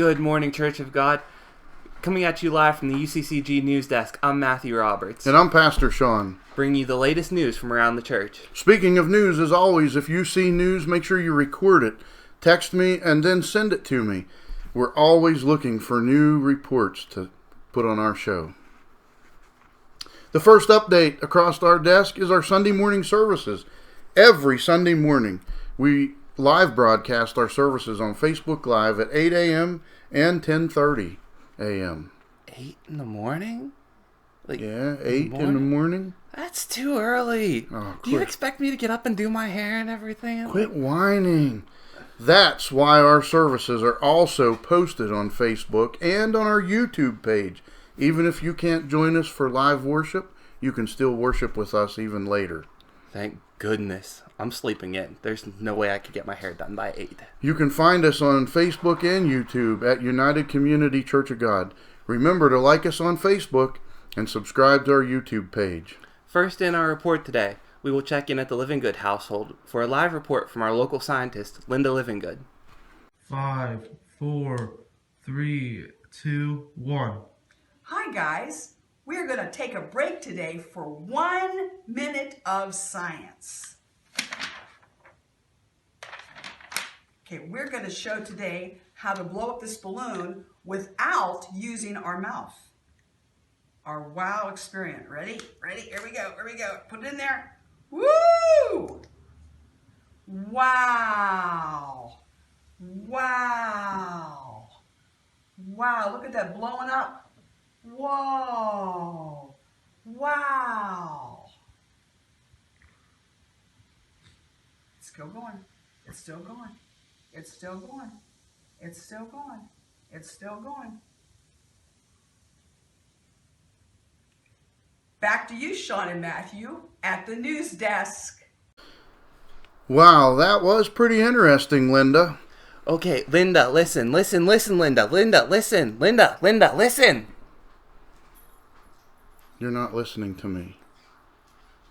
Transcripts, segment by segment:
Good morning, Church of God. Coming at you live from the UCCG News Desk, I'm Matthew Roberts. And I'm Pastor Shawn. Bringing you the latest news from around the church. Speaking of news, as always, if you see news, make sure you record it, text me, and then send it to me. We're always looking for new reports to put on our show. The first update across our desk is our Sunday morning services. Every Sunday morning, we live broadcast our services on Facebook Live at 8 a.m. and 10:30 a.m. 8 in the morning? Yeah, 8 in the morning. That's too early. Oh, do you expect me to get up and do my hair and everything? Quit whining. That's why our services are also posted on Facebook and on our YouTube page. Even if you can't join us for live worship, you can still worship with us even later. Thank goodness. I'm sleeping in. There's no way I could get my hair done by 8. You can find us on Facebook and YouTube at United Community Church of God. Remember to like us on Facebook and subscribe to our YouTube page. First in our report today, we will check in at the Livingood household for a live report from our local scientist, Linda Livingood. 5, 4, 3, 2, 1. Hi guys, we're going to take a break today for 1 minute of science. Okay, we're going to show today how to blow up this balloon without using our mouth. Our wow experiment. Ready? Here we go. Put it in there. Woo! Wow. Wow, look at that blowing up. Whoa! Wow! It's still going. Back to you, Shawn and Matthew, at the news desk. Wow, that was pretty interesting, Linda. Okay, Linda, listen, Linda. Linda, listen. You're not listening to me.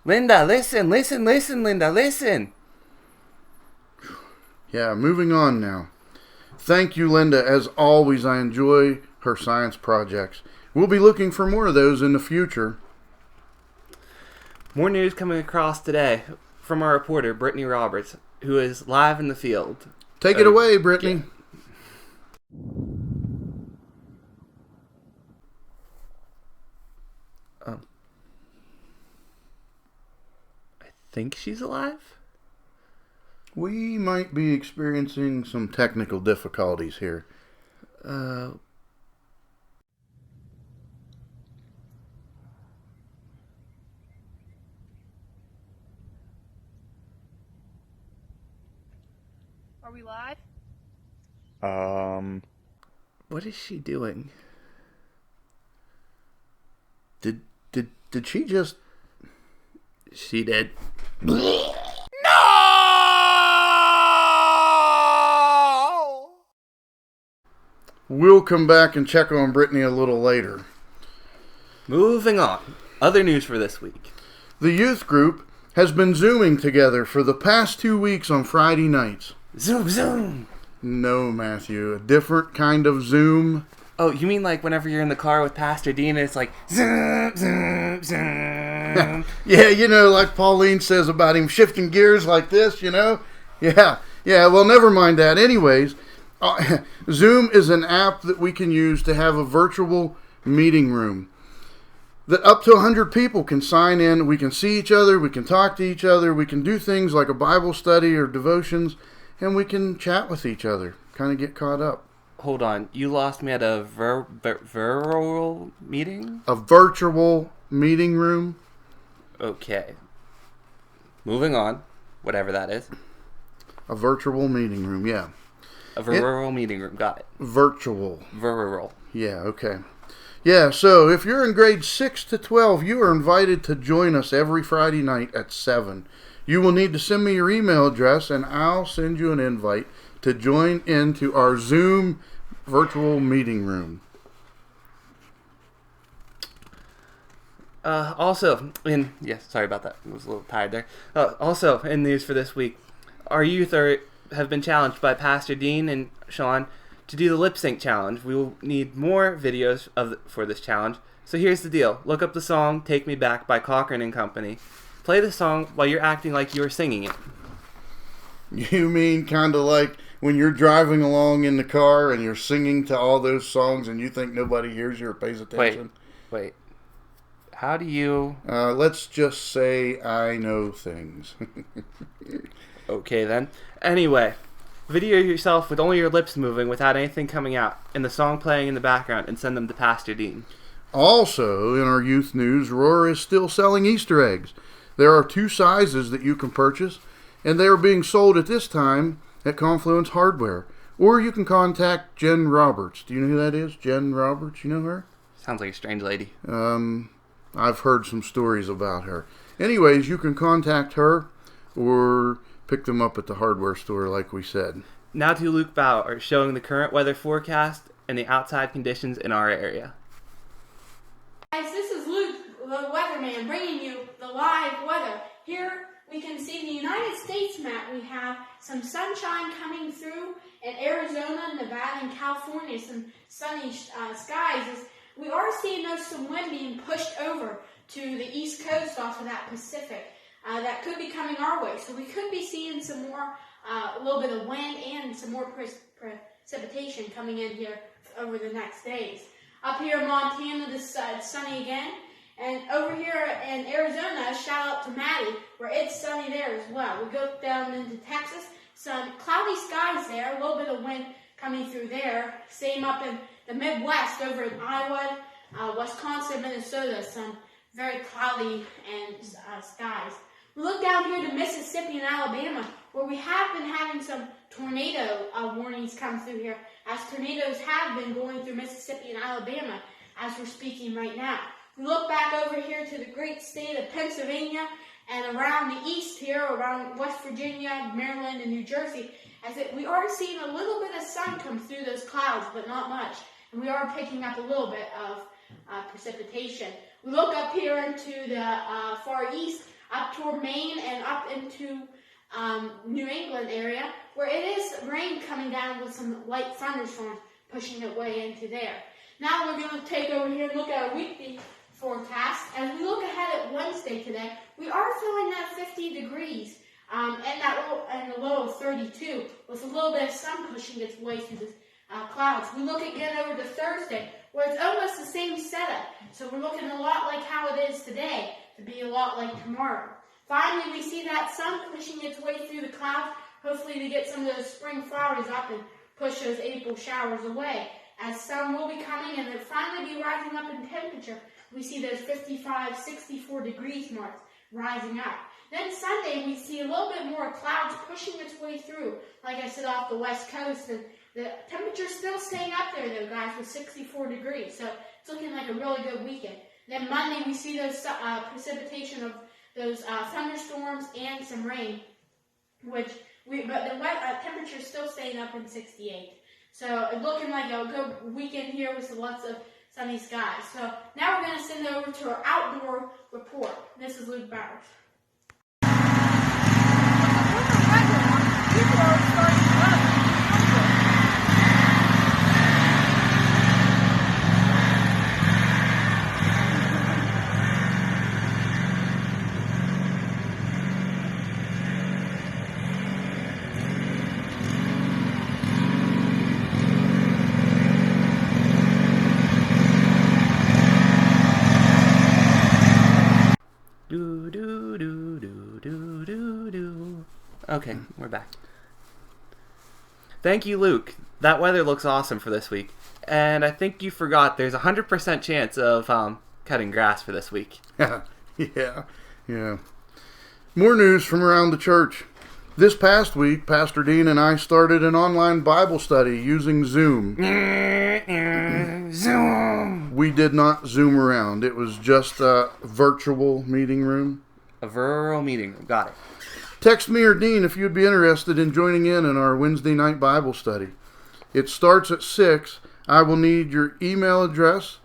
Linda, listen, Linda, listen. Yeah, moving on now. Thank you, Linda. As always, I enjoy her science projects. We'll be looking for more of those in the future. More news coming across today from our reporter, Brittany Roberts, who is live in the field. Take it away, Brittany. I think she's alive? We might be experiencing some technical difficulties here. Are we live? What is she doing? Did she just... She did. No! We'll come back and check on Brittany a little later. Moving on. Other news for this week. The youth group has been Zooming together for the past 2 weeks on Friday nights. Zoom. No, Matthew. A different kind of Zoom. Oh, you mean like whenever you're in the car with Pastor Dean and it's like zoom. Yeah, you know, like Pauline says about him shifting gears like this, you know? Yeah, well, never mind that. Anyways, Zoom is an app that we can use to have a virtual meeting room that up to 100 people can sign in. We can see each other, we can talk to each other, we can do things like a Bible study or devotions, and we can chat with each other, kind of get caught up. Hold on, you lost me at a virtual meeting? A virtual meeting room? Okay. Moving on, whatever that is. A virtual meeting room, yeah. A virtual meeting room, got it. Virtual. Virtual. Yeah, okay. Yeah, so if you're in grades 6 to 12, you are invited to join us every Friday night at 7. You will need to send me your email address, and I'll send you an invite to join into our Zoom virtual meeting room. Also, sorry about that. I was a little tired there. Also, in news for this week, our youth have been challenged by Pastor Dean and Shawn To do the lip sync challenge, we will need more videos for this challenge. So here's the deal. Look up the song Take Me Back by Cochran and Company. Play the song while you're acting like you're singing it. You mean kind of like when you're driving along in the car and you're singing to all those songs and you think nobody hears you or pays attention? Wait. How do you... Let's just say I know things. Okay, then. Anyway, video yourself with only your lips moving without anything coming out and the song playing in the background and send them to Pastor Dean. Also, in our youth news, Roar is still selling Easter eggs. There are 2 sizes that you can purchase, and they are being sold at this time at Confluence Hardware. Or you can contact Jen Roberts. Do you know who that is? Jen Roberts, you know her? Sounds like a strange lady. I've heard some stories about her. Anyways, you can contact her or pick them up at the hardware store like we said. Now to Luke Bauer showing the current weather forecast and the outside conditions in our area. Guys, this is Luke, the weatherman, bringing you the live weather. Here we can see the United States map. We have some sunshine coming through in Arizona, Nevada, and California. Some sunny skies. We are seeing some wind being pushed over to the East Coast off of that Pacific. That could be coming our way. So we could be seeing some more, a little bit of wind and some more precipitation coming in here over the next days. Up here in Montana, it's sunny again. And over here in Arizona, shout out to Maddie, where it's sunny there as well. We go down into Texas, some cloudy skies there, a little bit of wind coming through there. Same up in the Midwest, over in Iowa, Wisconsin, Minnesota, some very cloudy and skies. We look down here to Mississippi and Alabama, where we have been having some tornado warnings come through here, as tornadoes have been going through Mississippi and Alabama as we're speaking right now. We look back over here to the great state of Pennsylvania and around the east here, around West Virginia, Maryland, and New Jersey, we are seeing a little bit of sun come through those clouds, but not much. And we are picking up a little bit of precipitation. We look up here into the far east, up toward Maine and up into New England area, where it is rain coming down with some light thunderstorms pushing its way into there. Now we're going to take over here and look at our weekly forecast. As we look ahead at Wednesday today, we are feeling that 50 degrees and a low of 32, with a little bit of sun pushing its way through the clouds. We look again over to Thursday, where it's almost the same setup. So we're looking a lot like how it is today, to be a lot like tomorrow. Finally, we see that sun pushing its way through the clouds, hopefully to get some of those spring flowers up and push those April showers away. As sun will be coming and then finally be rising up in temperature, we see those 55, 64 degrees marks rising up. Then Sunday, we see a little bit more clouds pushing its way through, like I said, off the west coast. And the temperature's still staying up there, though, guys, with 64 degrees. So it's looking like a really good weekend. Then Monday, we see those precipitation of those thunderstorms and some rain, but the temperature's still staying up in 68. So it's looking like a good weekend here with lots of sunny skies. So now we're going to send it over to our outdoor report. This is Luke Bowers. Okay, we're back. Thank you, Luke. That weather looks awesome for this week. And I think you forgot there's a 100% chance of cutting grass for this week. Yeah. More news from around the church. This past week, Pastor Dean and I started an online Bible study using Zoom. Zoom! We did not Zoom around. It was just a virtual meeting room. A virtual meeting room. Got it. Text me or Dean if you'd be interested in joining in our Wednesday night Bible study. It starts at 6. I will need your email address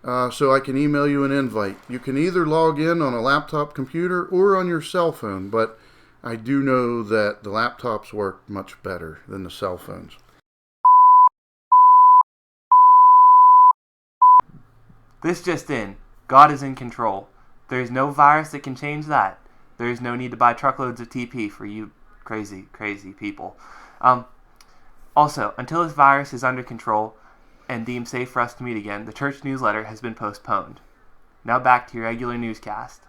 so I can email you an invite. You can either log in on a laptop computer or on your cell phone, but I do know that the laptops work much better than the cell phones. This just in. God is in control. There is no virus that can change that. There is no need to buy truckloads of TP for you crazy, crazy people. Also, until this virus is under control and deemed safe for us to meet again, the church newsletter has been postponed. Now back to your regular newscast.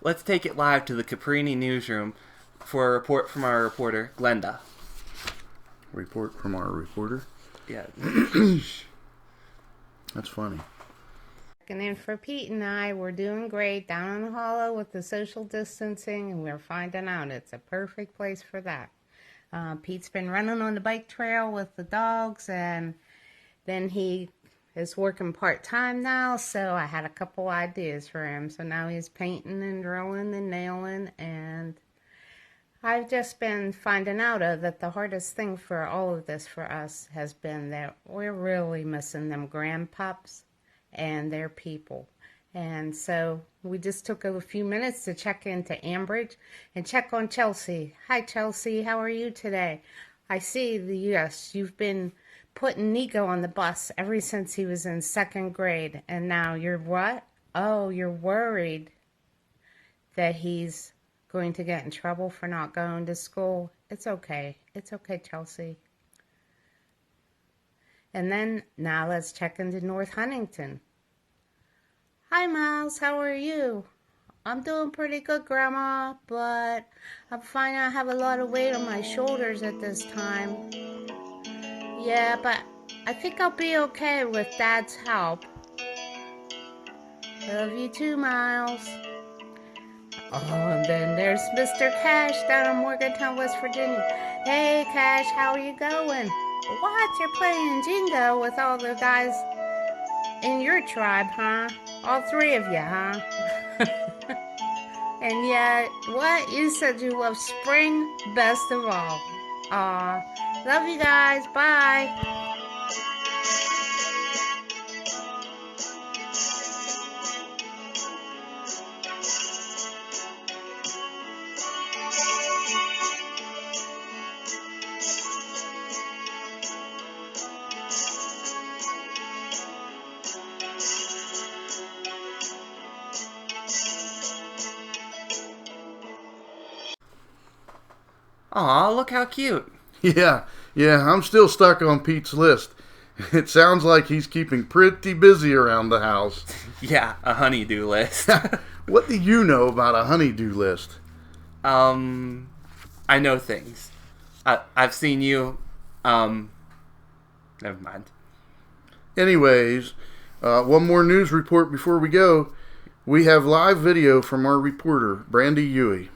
Let's take it live to the Caprini newsroom for a report from our reporter, Glenda. Report from our reporter? Yeah. That's funny. Checking in for Pete and I. We're doing great down in the hollow with the social distancing, and we're finding out it's a perfect place for that. Pete's been running on the bike trail with the dogs, and then he is working part-time now, so I had a couple ideas for him. So now he's painting and drilling and nailing, and I've just been finding out that the hardest thing for all of this for us has been that we're really missing them grandpups and their people. And so we just took a few minutes to check into Ambridge and check on Chelsea. Hi, Chelsea. How are you today? I see yes, you've been putting Nico on the bus ever since he was in second grade. And now you're what? Oh, you're worried that he's going to get in trouble for not going to school. It's okay. It's okay, Chelsea. And then now let's check into North Huntington. Hi, Miles. How are you? I'm doing pretty good, Grandma, but I'm finding I have a lot of weight on my shoulders at this time. Yeah, but I think I'll be okay with Dad's help. Love you too, Miles. Oh, and then there's Mr. Cash down in Morgantown, West Virginia. Hey, Cash, how are you going? What? You're playing Jingo with all the guys in your tribe, huh? All three of you, huh? And yet, what? You said you love spring best of all. Aw, love you guys. Bye. Aw, look how cute. Yeah, I'm still stuck on Pete's list. It sounds like he's keeping pretty busy around the house. Yeah, a honeydew list. What do you know about a honeydew list? I know things. I've seen you. Never mind. Anyways, one more news report before we go. We have live video from our reporter, Brandy Huey.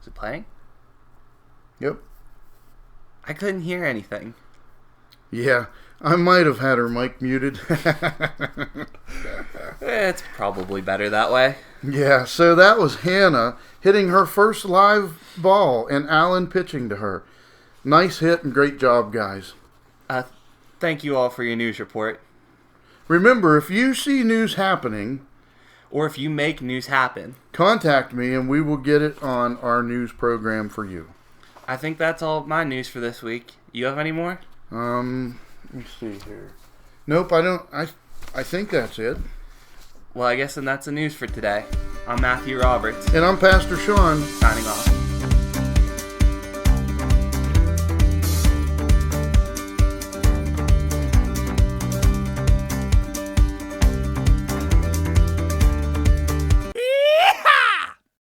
Is it playing? Yep. I couldn't hear anything. Yeah, I might have had her mic muted. It's probably better that way. Yeah, so that was Hannah hitting her first live ball and Alan pitching to her. Nice hit and great job, guys. Thank you all for your news report. Remember, if you see news happening, or if you make news happen, contact me and we will get it on our news program for you. I think that's all my news for this week. You have any more? Let me see here. Nope, I don't. I think that's it. Well, I guess then that's the news for today. I'm Matthew Roberts. And I'm Pastor Shawn. Signing off.